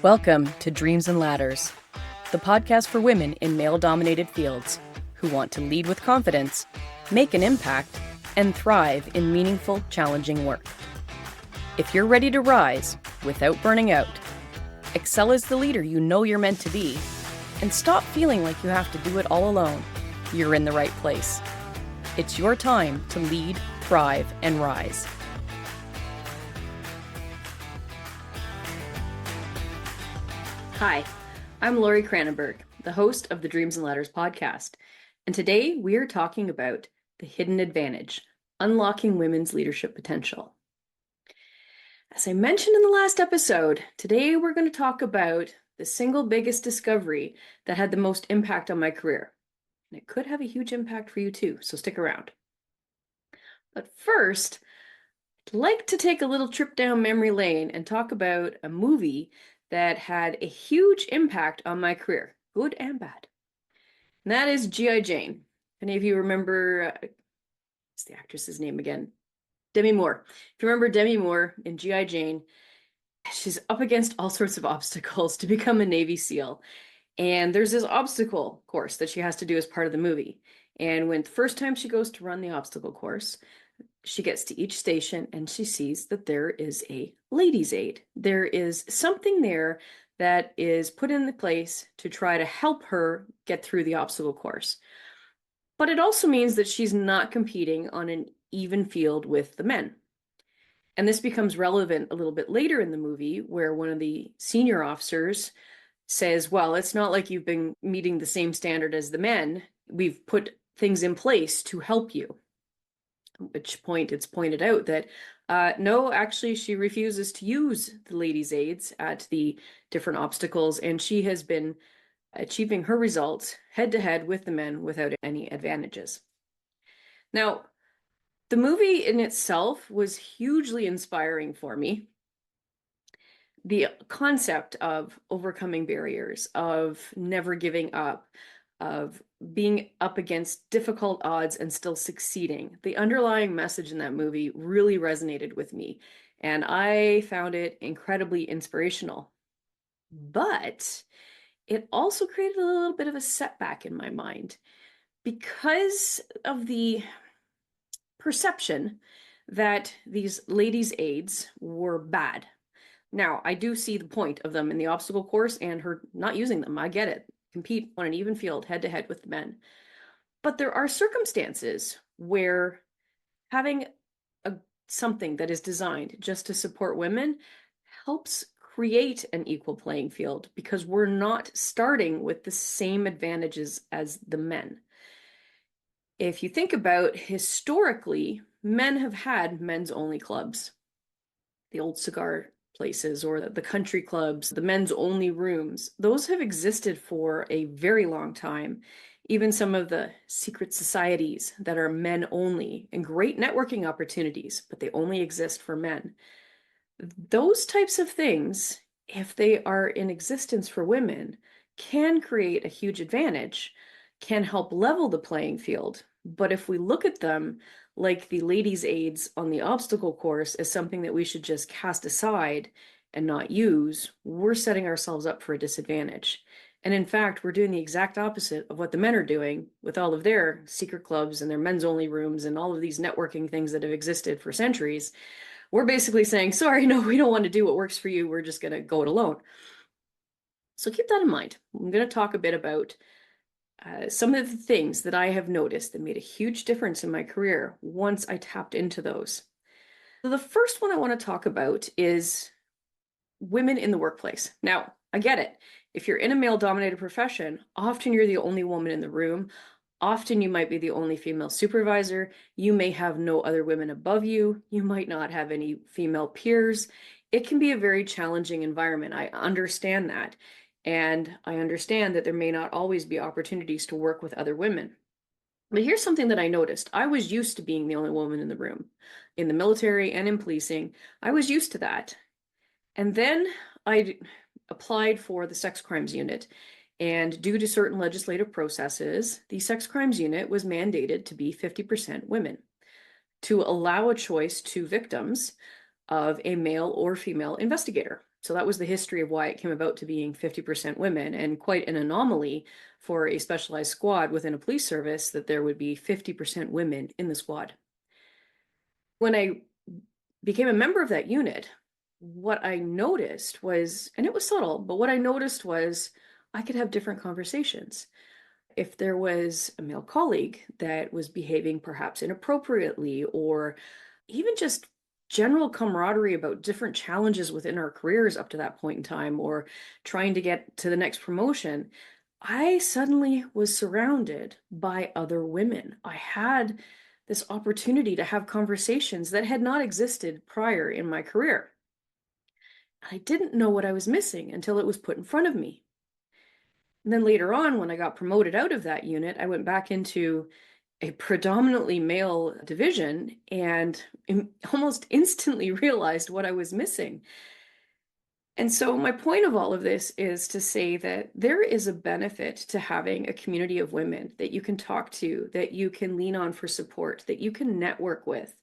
Welcome to Dreams and Ladders, the podcast for women in male-dominated fields who want to lead with confidence, make an impact, and thrive in meaningful, challenging work. If you're ready to rise without burning out, excel as the leader you know you're meant to be, and stop feeling like you have to do it all alone, you're in the right place. It's your time to lead, thrive, and rise. Hi, I'm Lori Kranenburg, the host of the Dreams and Ladders podcast, and today we are talking about the hidden advantage, unlocking women's leadership potential. As I mentioned in the last episode, today we're going to talk about the single biggest discovery that had the most impact on my career. And it could have a huge impact for you too, so stick around. But first, I'd like to take a little trip down memory lane and talk about a movie that had a huge impact on my career, good and bad. And that is G.I. Jane. If any of you remember, what's the actress's name again? Demi Moore. If you remember Demi Moore in G.I. Jane, she's up against all sorts of obstacles to become a Navy SEAL. And there's this obstacle course that she has to do as part of the movie. And when the first time she goes to run the obstacle course, she gets to each station and she sees that there is a ladies' aid. There is something there that is put in the place to try to help her get through the obstacle course. But it also means that she's not competing on an even field with the men. And this becomes relevant a little bit later in the movie, where one of the senior officers says, well, it's not like you've been meeting the same standard as the men. We've put things in place to help you. At which point it's pointed out that no, actually, she refuses to use the ladies' aids at the different obstacles, and she has been achieving her results head-to-head with the men without any advantages. Now, the movie in itself was hugely inspiring for me. The concept of overcoming barriers, of never giving up, of being up against difficult odds and still succeeding. The underlying message in that movie really resonated with me, and I found it incredibly inspirational. But it also created a little bit of a setback in my mind because of the perception that these ladies' aids were bad. Now, I do see the point of them in the obstacle course and her not using them. I get it. Compete on an even field head-to-head with the men. But there are circumstances where having something that is designed just to support women helps create an equal playing field, because we're not starting with the same advantages as the men. If you think about historically, men have had men's only clubs. The old cigar places or the country clubs, the men's only rooms, those have existed for a very long time. Even some of the secret societies that are men only, and great networking opportunities, but they only exist for men. Those types of things, if they are in existence for women, can create a huge advantage, can help level the playing field. But if we look at them like the ladies' aids on the obstacle course as something that we should just cast aside and not use, we're setting ourselves up for a disadvantage. And in fact, we're doing the exact opposite of what the men are doing with all of their secret clubs and their men's only rooms and all of these networking things that have existed for centuries. We're basically saying, sorry, no, we don't want to do what works for you. We're just going to go it alone. So keep that in mind. I'm going to talk a bit about some of the things that I have noticed that made a huge difference in my career once I tapped into those. So the first one I want to talk about is women in the workplace. Now, I get it. If you're in a male-dominated profession, often you're the only woman in the room. Often you might be the only female supervisor. You may have no other women above you. You might not have any female peers. It can be a very challenging environment. I understand that. And I understand that there may not always be opportunities to work with other women. But here's something that I noticed. I was used to being the only woman in the room. In the military and in policing, I was used to that. And then I applied for the sex crimes unit. And due to certain legislative processes, the sex crimes unit was mandated to be 50% women, to allow a choice to victims of a male or female investigator. So that was the history of why it came about to being 50% women, and quite an anomaly for a specialized squad within a police service that there would be 50% women in the squad. When I became a member of that unit, what I noticed was, and it was subtle, but what I noticed was I could have different conversations. If there was a male colleague that was behaving perhaps inappropriately, or even just general camaraderie about different challenges within our careers up to that point in time, or trying to get to the next promotion, I suddenly was surrounded by other women. I had this opportunity to have conversations that had not existed prior in my career. I didn't know what I was missing until it was put in front of me. And then later on, when I got promoted out of that unit, I went back into a predominantly male division and almost instantly realized what I was missing. And so, my point of all of this is to say that there is a benefit to having a community of women that you can talk to, that you can lean on for support, that you can network with.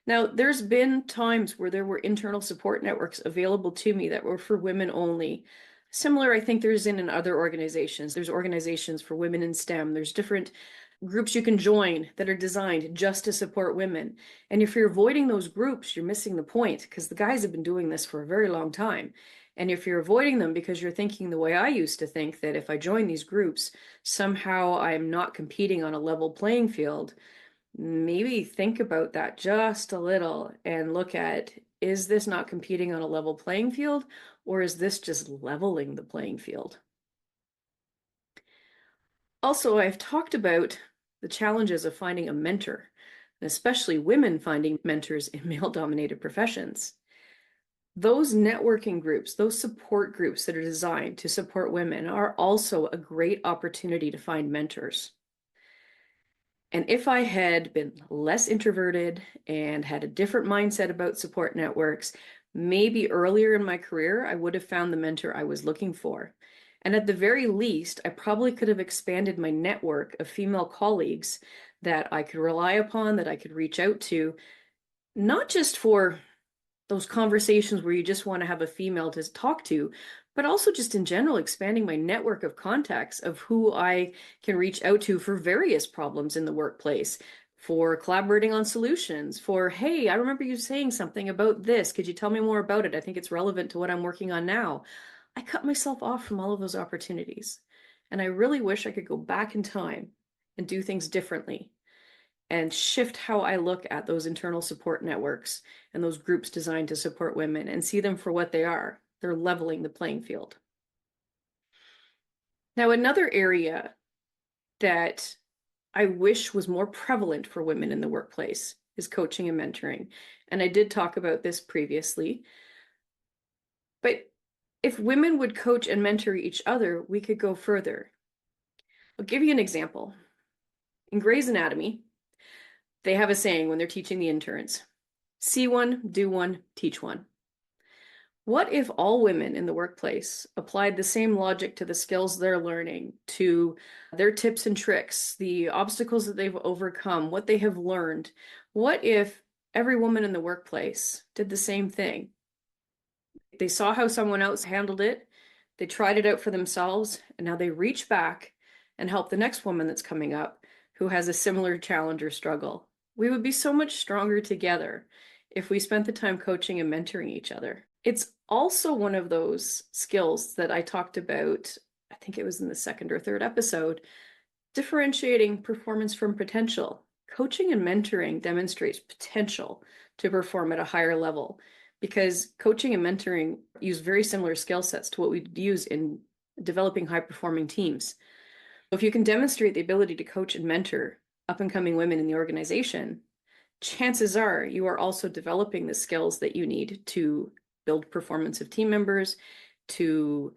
Now, there's been times where there were internal support networks available to me that were for women only. Similar, I think there's in other organizations. There's organizations for women in STEM. There's different groups you can join that are designed just to support women. And if you're avoiding those groups, you're missing the point, because the guys have been doing this for a very long time. And if you're avoiding them because you're thinking the way I used to think, that if I join these groups, somehow I'm not competing on a level playing field, maybe think about that just a little and look at, is this not competing on a level playing field, or is this just leveling the playing field? Also, I've talked about the challenges of finding a mentor, and especially women finding mentors in male-dominated professions. Those networking groups, those support groups that are designed to support women, are also a great opportunity to find mentors. And if I had been less introverted and had a different mindset about support networks, maybe earlier in my career, I would have found the mentor I was looking for. And at the very least, I probably could have expanded my network of female colleagues that I could rely upon, that I could reach out to, not just for those conversations where you just want to have a female to talk to, but also just in general, expanding my network of contacts of who I can reach out to for various problems in the workplace, for collaborating on solutions, for, hey, I remember you saying something about this. Could you tell me more about it? I think it's relevant to what I'm working on now. I cut myself off from all of those opportunities. And I really wish I could go back in time and do things differently and shift how I look at those internal support networks and those groups designed to support women and see them for what they are. They're leveling the playing field. Now, another area that I wish was more prevalent for women in the workplace is coaching and mentoring. And I did talk about this previously. But if women would coach and mentor each other, we could go further. I'll give you an example. In Grey's Anatomy, they have a saying when they're teaching the interns: see one, do one, teach one. What if all women in the workplace applied the same logic to the skills they're learning, to their tips and tricks, the obstacles that they've overcome, what they have learned? What if every woman in the workplace did the same thing? They saw how someone else handled it, they tried it out for themselves, and now they reach back and help the next woman that's coming up who has a similar challenge or struggle. We would be so much stronger together if we spent the time coaching and mentoring each other. It's also one of those skills that I talked about, I think it was in the second or third episode, differentiating performance from potential. Coaching and mentoring demonstrates potential to perform at a higher level, because coaching and mentoring use very similar skill sets to what we use in developing high-performing teams. If you can demonstrate the ability to coach and mentor up-and-coming women in the organization, chances are you are also developing the skills that you need to build performance of team members, to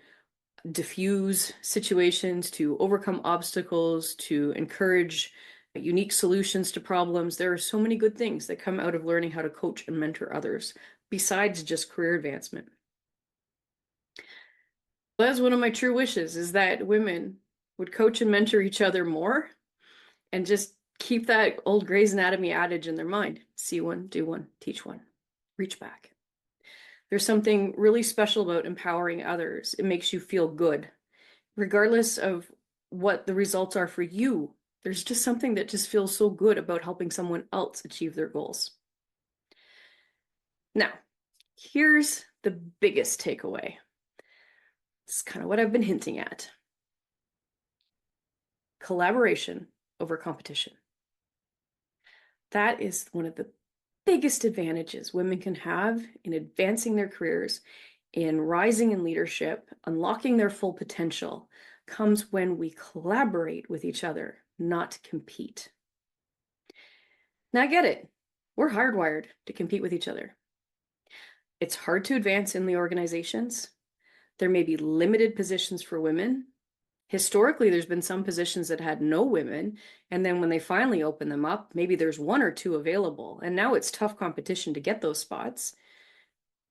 diffuse situations, to overcome obstacles, to encourage unique solutions to problems. There are so many good things that come out of learning how to coach and mentor others, besides just career advancement. That's one of my true wishes, is that women would coach and mentor each other more and just keep that old Grey's Anatomy adage in their mind: see one, do one, teach one, reach back. There's something really special about empowering others. It makes you feel good, regardless of what the results are for you. There's just something that just feels so good about helping someone else achieve their goals. Now, here's the biggest takeaway. It's kind of what I've been hinting at. Collaboration over competition. That is one of the biggest advantages women can have in advancing their careers, in rising in leadership, unlocking their full potential, comes when we collaborate with each other, not compete. Now, I get it. We're hardwired to compete with each other. It's hard to advance in the organizations. There may be limited positions for women. Historically, there's been some positions that had no women, and then when they finally open them up, maybe there's one or two available, and now it's tough competition to get those spots.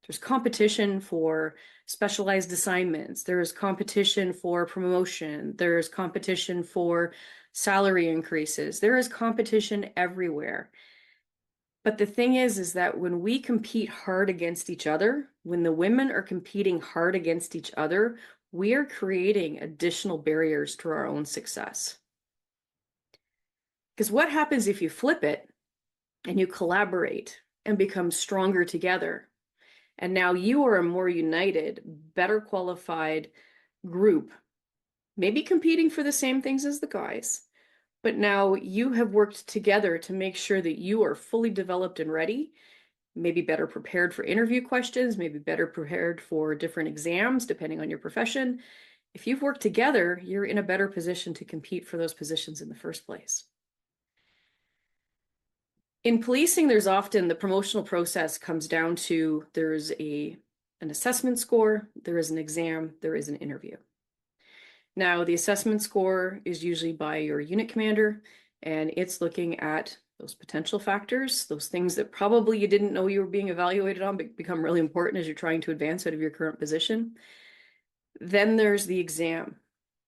There's competition for specialized assignments. There's competition for promotion. There's competition for salary increases. There is competition everywhere. But the thing is that when we compete hard against each other, when the women are competing hard against each other, we are creating additional barriers to our own success. Because what happens if you flip it and you collaborate and become stronger together? And now you are a more united, better qualified group, maybe competing for the same things as the guys, but now you have worked together to make sure that you are fully developed and ready, maybe better prepared for interview questions, maybe better prepared for different exams, depending on your profession. If you've worked together, you're in a better position to compete for those positions in the first place. In policing, there's often the promotional process comes down to there's an assessment score, there is an exam, there is an interview. Now, the assessment score is usually by your unit commander, and it's looking at those potential factors, those things that probably you didn't know you were being evaluated on, but become really important as you're trying to advance out of your current position. Then there's the exam.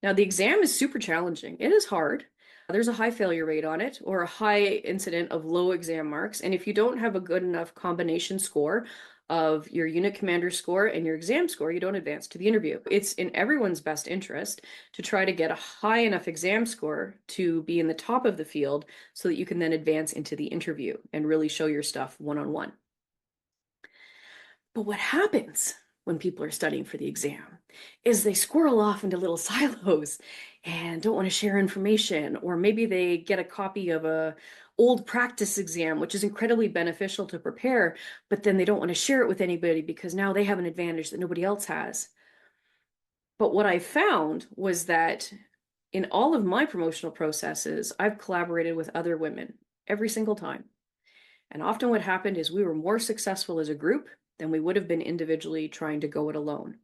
Now, the exam is super challenging. It is hard. There's a high failure rate on it, or a high incident of low exam marks. And if you don't have a good enough combination score of your unit commander score and your exam score, you don't advance to the interview. It's in everyone's best interest to try to get a high enough exam score to be in the top of the field so that you can then advance into the interview and really show your stuff one-on-one. But what happens when people are studying for the exam is they squirrel off into little silos and don't want to share information, or maybe they get a copy of a old practice exam, which is incredibly beneficial to prepare, but then they don't want to share it with anybody because now they have an advantage that nobody else has. But what I found was that in all of my promotional processes, I've collaborated with other women every single time. And often what happened is we were more successful as a group than we would have been individually trying to go it alone.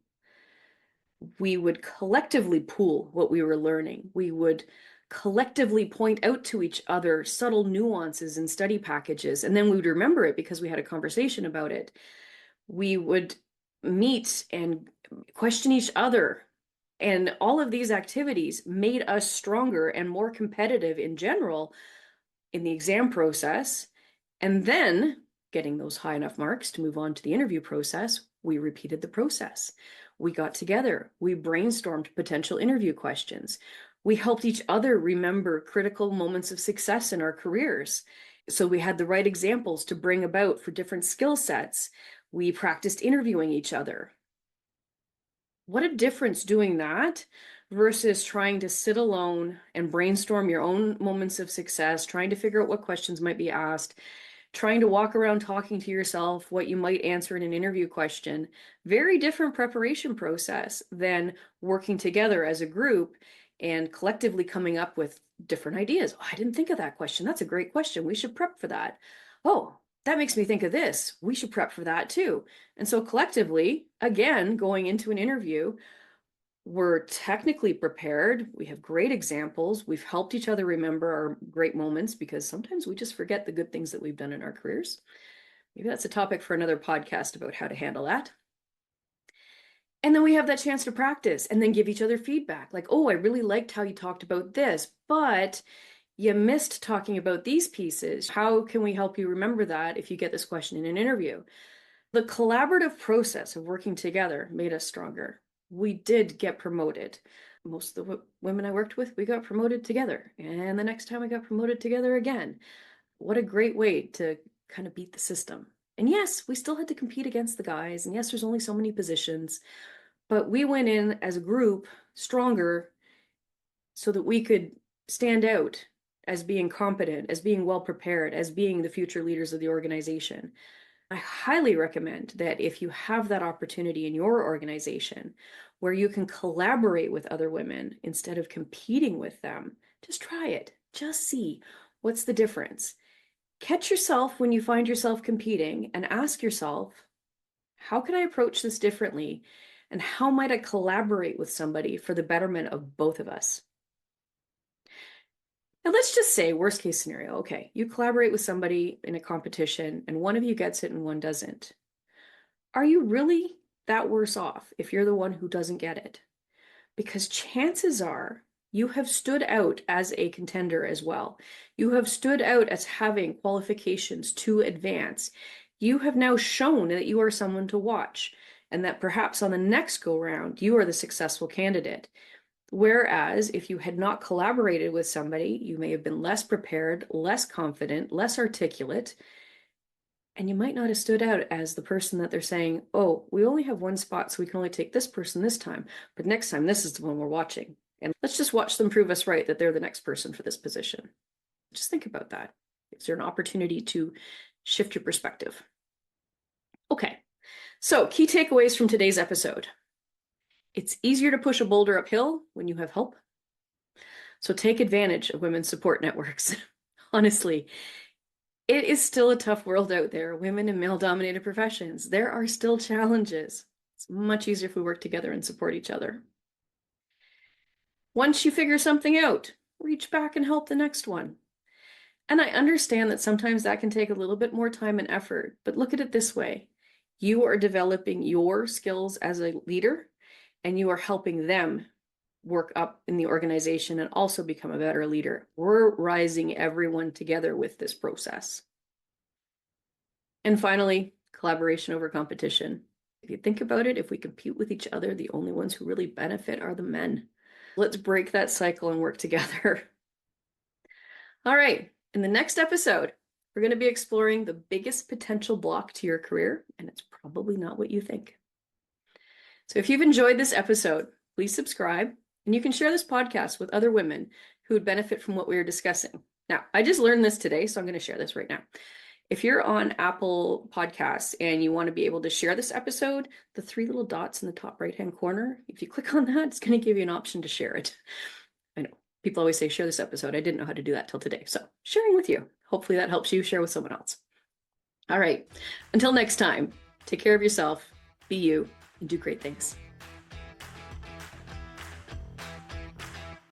We would collectively pool what we were learning. We would collectively point out to each other subtle nuances in study packages, and then we would remember it because we had a conversation about it. We would meet and question each other. And all of these activities made us stronger and more competitive in general in the exam process. And then, getting those high enough marks to move on to the interview process, we repeated the process. We got together. We brainstormed potential interview questions. We helped each other remember critical moments of success in our careers. So we had the right examples to bring about for different skill sets. We practiced interviewing each other. What a difference doing that versus trying to sit alone and brainstorm your own moments of success, trying to figure out what questions might be asked, trying to walk around talking to yourself what you might answer in an interview question. Very different preparation process than working together as a group and collectively coming up with different ideas. Oh, I didn't think of that question. That's a great question. We should prep for that. Oh, that makes me think of this. We should prep for that too. And so collectively, again, going into an interview, we're technically prepared. We have great examples. We've helped each other remember our great moments because sometimes we just forget the good things that we've done in our careers. Maybe that's a topic for another podcast about how to handle that. And then we have that chance to practice and then give each other feedback. Like, oh, I really liked how you talked about this, but you missed talking about these pieces. How can we help you remember that if you get this question in an interview? The collaborative process of working together made us stronger. We did get promoted. Most of the women I worked with, we got promoted together. And the next time we got promoted together again. What a great way to kind of beat the system. And yes, we still had to compete against the guys. And yes, there's only so many positions. But we went in as a group stronger so that we could stand out as being competent, as being well prepared, as being the future leaders of the organization. I highly recommend that if you have that opportunity in your organization where you can collaborate with other women instead of competing with them, just try it. Just see what's the difference. Catch yourself when you find yourself competing and ask yourself, how can I approach this differently? And how might I collaborate with somebody for the betterment of both of us? Now, let's just say, worst case scenario, okay, you collaborate with somebody in a competition and one of you gets it and one doesn't. Are you really that worse off if you're the one who doesn't get it? Because chances are you have stood out as a contender as well. You have stood out as having qualifications to advance. You have now shown that you are someone to watch and that perhaps on the next go round, you are the successful candidate. Whereas if you had not collaborated with somebody, you may have been less prepared, less confident, less articulate, and you might not have stood out as the person that they're saying, oh, we only have one spot, so we can only take this person this time, but next time, this is the one we're watching. And let's just watch them prove us right that they're the next person for this position. Just think about that. Is there an opportunity to shift your perspective? Okay, so key takeaways from today's episode. It's easier to push a boulder uphill when you have help. So take advantage of women's support networks. Honestly, it is still a tough world out there, women in male-dominated professions. There are still challenges. It's much easier if we work together and support each other. Once you figure something out, reach back and help the next one. And I understand that sometimes that can take a little bit more time and effort, but look at it this way. You are developing your skills as a leader, and you are helping them work up in the organization and also become a better leader. We're rising everyone together with this process. And finally, collaboration over competition. If you think about it, if we compete with each other, the only ones who really benefit are the men. Let's break that cycle and work together. All right, in the next episode, we're going to be exploring the biggest potential block to your career, and it's probably not what you think. So if you've enjoyed this episode, please subscribe, and you can share this podcast with other women who would benefit from what we are discussing. Now, I just learned this today, so I'm going to share this right now. If you're on Apple Podcasts and you want to be able to share this episode, the 3 little dots in the top right-hand corner, if you click on that, it's going to give you an option to share it. I know people always say, share this episode. I didn't know how to do that till today. So sharing with you. Hopefully that helps you share with someone else. All right. Until next time, take care of yourself, be you, and do great things.